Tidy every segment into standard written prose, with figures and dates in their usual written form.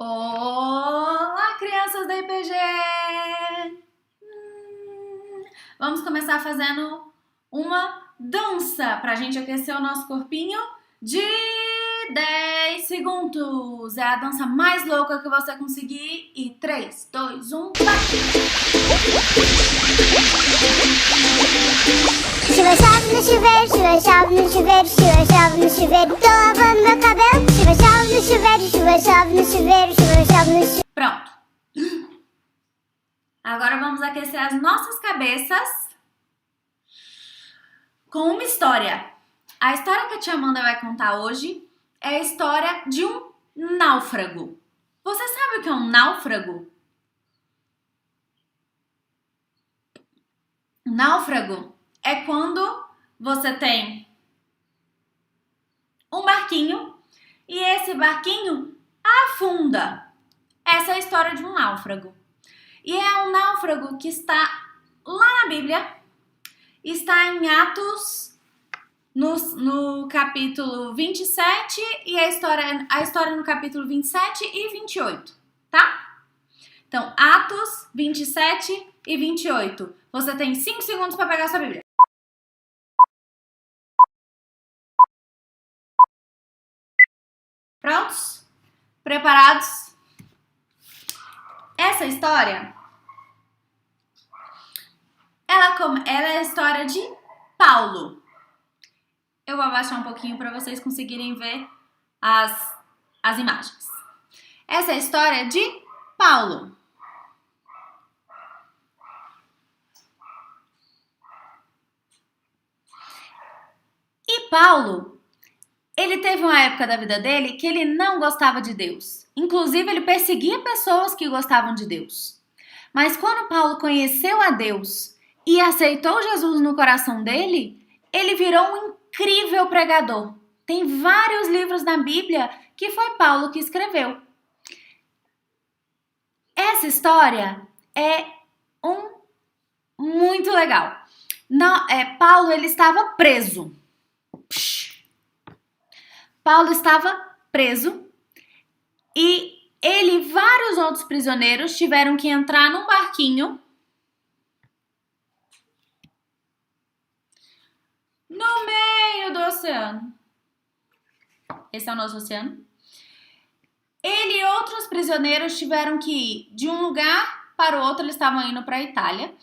Olá, crianças da IPG! Vamos começar fazendo uma dança para a gente aquecer o nosso corpinho de 10 segundos. É a dança mais louca que você conseguir. E 3, 2, 1, vai! Chuva, chove no chuveiro, chuva, chove no chuveiro, chuva, chove no chuveiro. Tô lavando meu cabelo, chuva, chove no chuveiro, chuva, chove no chuveiro, chuva, chove no chuveiro. Pronto. Agora vamos aquecer as nossas cabeças com uma história. A história que a tia Amanda vai contar hoje é a história de um náufrago. Você sabe o que é um náufrago? Náufrago é quando você tem um barquinho e esse barquinho afunda. Essa é a história de um náufrago. E é um náufrago que está lá na Bíblia, está em Atos, no capítulo 27 e a história no capítulo 27 e 28, tá? Então, Atos 27 e 28. Você tem 5 segundos para pegar sua Bíblia. Prontos? Preparados? Essa história, ela é a história de Paulo. Eu vou abaixar um pouquinho para vocês conseguirem ver as imagens. Essa é a história de Paulo. E Paulo, ele teve uma época da vida dele que ele não gostava de Deus. Inclusive, ele perseguia pessoas que gostavam de Deus. Mas quando Paulo conheceu a Deus e aceitou Jesus no coração dele, ele virou um incrível pregador. Tem vários livros na Bíblia que foi Paulo que escreveu. Essa história é muito legal. Paulo, ele estava preso. Paulo estava preso e ele e vários outros prisioneiros tiveram que entrar num barquinho no meio do oceano. Esse é o nosso oceano. Ele e outros prisioneiros tiveram que ir de um lugar para o outro. Eles estavam indo para a Itália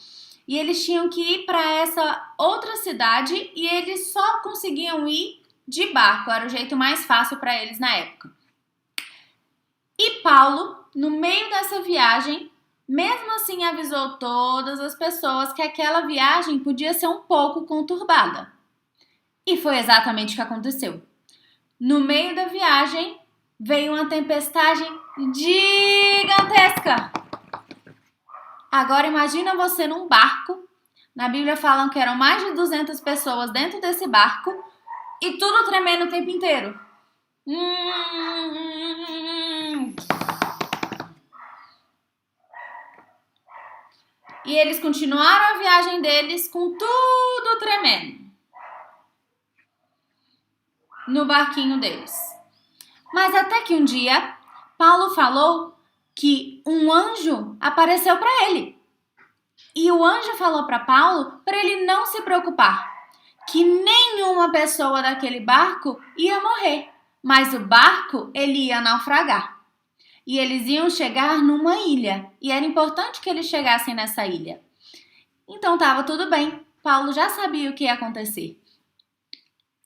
e eles tinham que ir para essa outra cidade e eles só conseguiam ir de barco. Era o jeito mais fácil para eles na época. E Paulo, no meio dessa viagem, mesmo assim avisou todas as pessoas que aquela viagem podia ser um pouco conturbada. E foi exatamente o que aconteceu. No meio da viagem, veio uma tempestade gigantesca. Agora imagina você num barco. Na Bíblia falam que eram mais de 200 pessoas dentro desse barco e tudo tremendo o tempo inteiro. E eles continuaram a viagem deles com tudo tremendo no barquinho deles. Mas até que um dia, Paulo falou que um anjo apareceu para ele. E o anjo falou para Paulo para ele não se preocupar, que nenhuma pessoa daquele barco ia morrer, mas o barco ele ia naufragar. E eles iam chegar numa ilha, e era importante que eles chegassem nessa ilha. Então estava tudo bem, Paulo já sabia o que ia acontecer.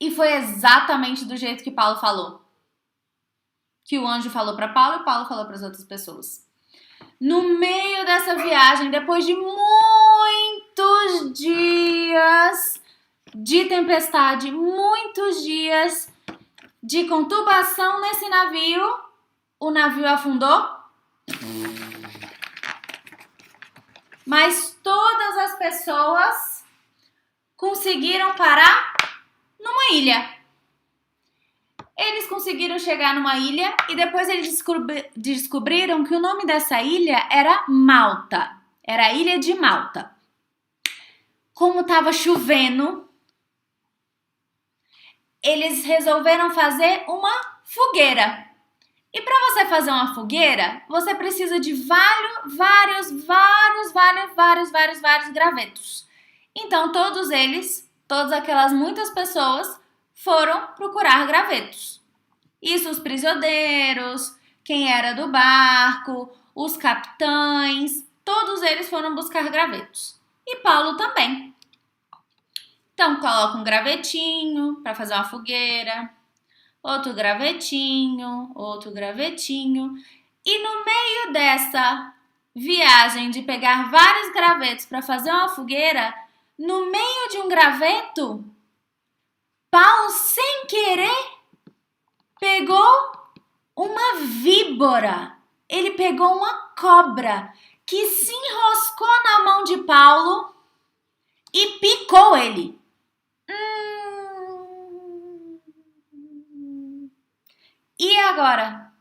E foi exatamente do jeito que Paulo falou. Que o anjo falou para Paulo e Paulo falou para as outras pessoas. No meio dessa viagem, depois de muitos dias de tempestade, muitos dias de conturbação nesse navio, o navio afundou. Mas todas as pessoas conseguiram parar numa ilha. Eles conseguiram chegar numa ilha e depois eles descobriram que o nome dessa ilha era Malta. Era a Ilha de Malta. Como estava chovendo, eles resolveram fazer uma fogueira. E para você fazer uma fogueira, você precisa de vários gravetos. Então, todas aquelas muitas pessoas foram procurar gravetos. Isso os prisioneiros, quem era do barco, os capitães, todos eles foram buscar gravetos. E Paulo também. Então, coloca um gravetinho para fazer uma fogueira, outro gravetinho. E no meio dessa viagem de pegar vários gravetos para fazer uma fogueira, no meio de um graveto, Paulo, sem querer, pegou uma víbora. Ele pegou uma cobra que se enroscou na mão de Paulo e picou ele. E agora?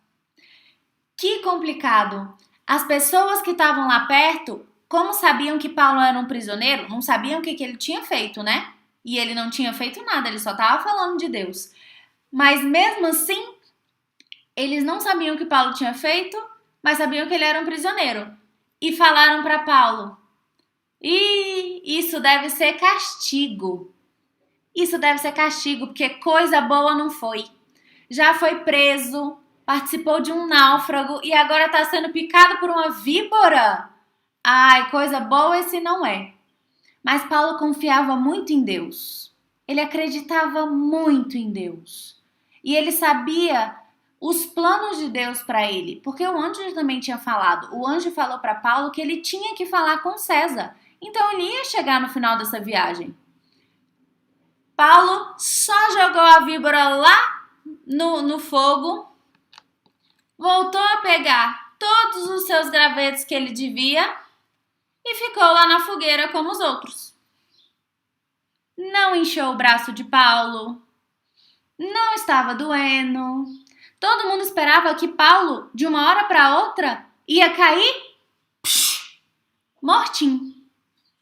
Que complicado. As pessoas que estavam lá perto, como sabiam que Paulo era um prisioneiro, não sabiam o que ele tinha feito, né? E ele não tinha feito nada, ele só estava falando de Deus. Mas mesmo assim, eles não sabiam o que Paulo tinha feito, mas sabiam que ele era um prisioneiro. E falaram para Paulo: isso deve ser castigo. Isso deve ser castigo, porque coisa boa não foi. Já foi preso, participou de um náufrago e agora está sendo picado por uma víbora. Ai, coisa boa esse não é. Mas Paulo confiava muito em Deus. Ele acreditava muito em Deus. E ele sabia os planos de Deus para ele, porque o anjo também tinha falado. O anjo falou para Paulo que ele tinha que falar com César. Então ele ia chegar no final dessa viagem. Paulo só jogou a víbora lá no fogo, voltou a pegar todos os seus gravetos que ele devia e ficou lá na fogueira como os outros. Não inchou o braço de Paulo, não estava doendo. Todo mundo esperava que Paulo, de uma hora para outra, ia cair mortinho.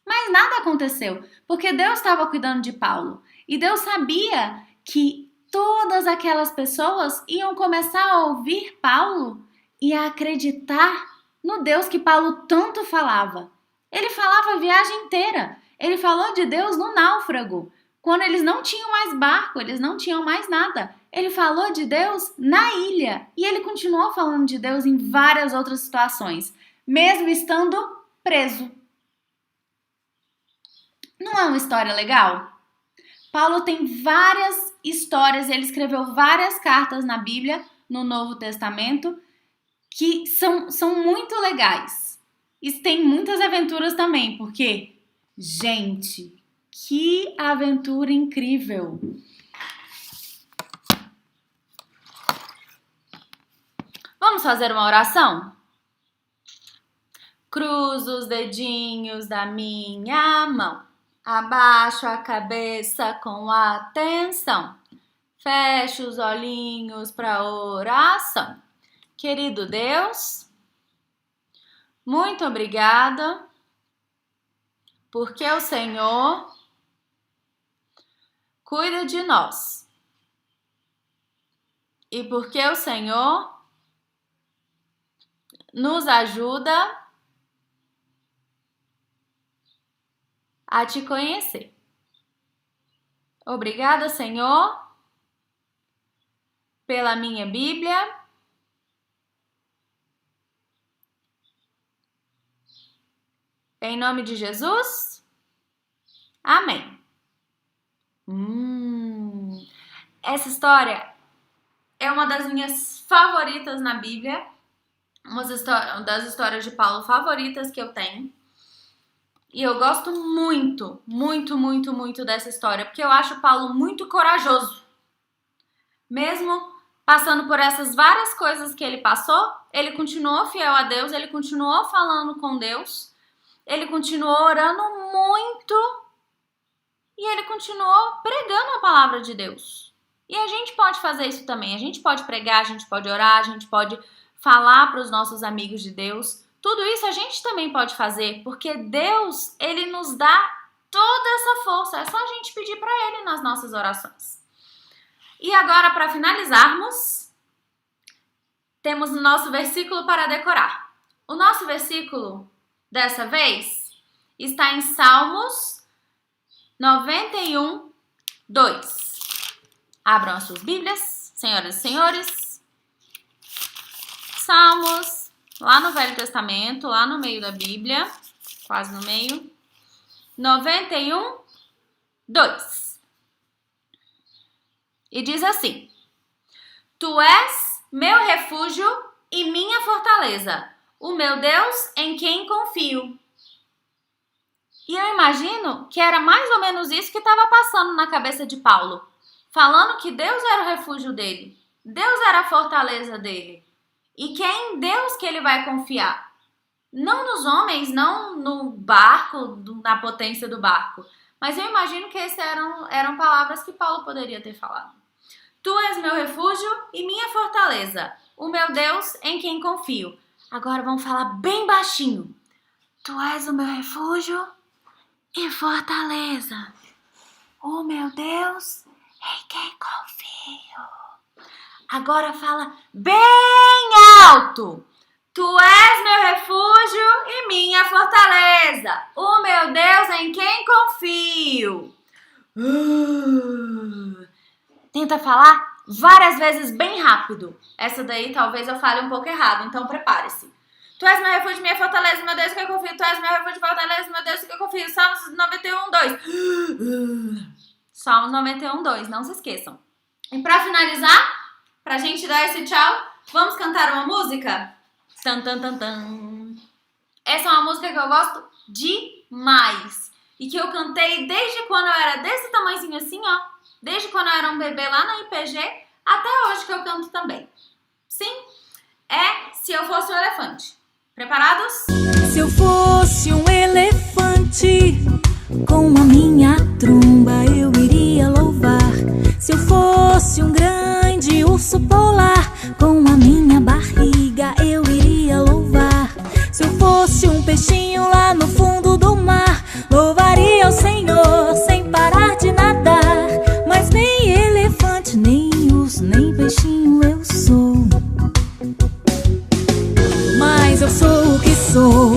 Mas nada aconteceu, porque Deus estava cuidando de Paulo. E Deus sabia que todas aquelas pessoas iam começar a ouvir Paulo e a acreditar no Deus que Paulo tanto falava. Ele falava a viagem inteira. Ele falou de Deus no náufrago, quando eles não tinham mais barco, eles não tinham mais nada. Ele falou de Deus na ilha e ele continuou falando de Deus em várias outras situações, mesmo estando preso. Não é uma história legal? Paulo tem várias histórias, ele escreveu várias cartas na Bíblia, no Novo Testamento, que são muito legais. E tem muitas aventuras também, porque, gente, que aventura incrível! Vamos fazer uma oração? Cruzo os dedinhos da minha mão. Abaixo a cabeça com atenção. Fecho os olhinhos para oração. Querido Deus, muito obrigada, porque o Senhor cuida de nós. E porque o Senhor nos ajuda a te conhecer. Obrigada, Senhor, pela minha Bíblia. Em nome de Jesus. Amém. Essa história é uma das minhas favoritas na Bíblia. Uma das histórias de Paulo favoritas que eu tenho. E eu gosto muito dessa história, porque eu acho Paulo muito corajoso. Mesmo passando por essas várias coisas que ele passou, ele continuou fiel a Deus, ele continuou falando com Deus, ele continuou orando muito e ele continuou pregando a palavra de Deus. E a gente pode fazer isso também, a gente pode pregar, a gente pode orar, a gente pode falar para os nossos amigos de Deus. Tudo isso a gente também pode fazer, porque Deus, ele nos dá toda essa força. É só a gente pedir para ele nas nossas orações. E agora, para finalizarmos, temos o nosso versículo para decorar. O nosso versículo, dessa vez, está em Salmos 91, 2. Abram as suas Bíblias, senhoras e senhores. Salmos, lá no Velho Testamento, lá no meio da Bíblia, quase no meio. 91, 2. E diz assim: Tu és meu refúgio e minha fortaleza, o meu Deus em quem confio. E eu imagino que era mais ou menos isso que estava passando na cabeça de Paulo, falando que Deus era o refúgio dele, Deus era a fortaleza dele, e que é em Deus que ele vai confiar. Não nos homens, não no barco, na potência do barco. Mas eu imagino que essas eram palavras que Paulo poderia ter falado. Tu és meu refúgio e minha fortaleza, o meu Deus em quem confio. Agora vamos falar bem baixinho. Tu és o meu refúgio e fortaleza, o meu Deus em quem confio. Agora fala bem alto. Tu és meu refúgio e minha fortaleza, o meu Deus em quem confio. Tenta falar várias vezes bem rápido. Essa daí talvez eu fale um pouco errado, então prepare-se. Tu és meu refúgio e minha fortaleza, meu Deus em quem eu confio. Tu és meu refúgio e fortaleza, meu Deus em quem eu confio. Salmos 91, 2. Salmos 91, 2, não se esqueçam. E pra finalizar, pra gente dar esse tchau, vamos cantar uma música? Tan, tan, tan, tan. Essa é uma música que eu gosto demais e que eu cantei desde quando eu era desse tamanhozinho assim, ó. Desde quando eu era um bebê lá na IPG até hoje que eu canto também. Sim, é Se Eu Fosse um Elefante. Preparados? Se eu fosse um elefante, com a minha tromba eu iria louvar. Se eu fosse um grande urso polar, com a minha barriga eu iria louvar. Se eu fosse um peixinho lá no fundo do mar, louvaria ao Senhor sem parar de nadar. Mas nem elefante, nem urso, nem peixinho eu sou. Mas eu sou o que sou.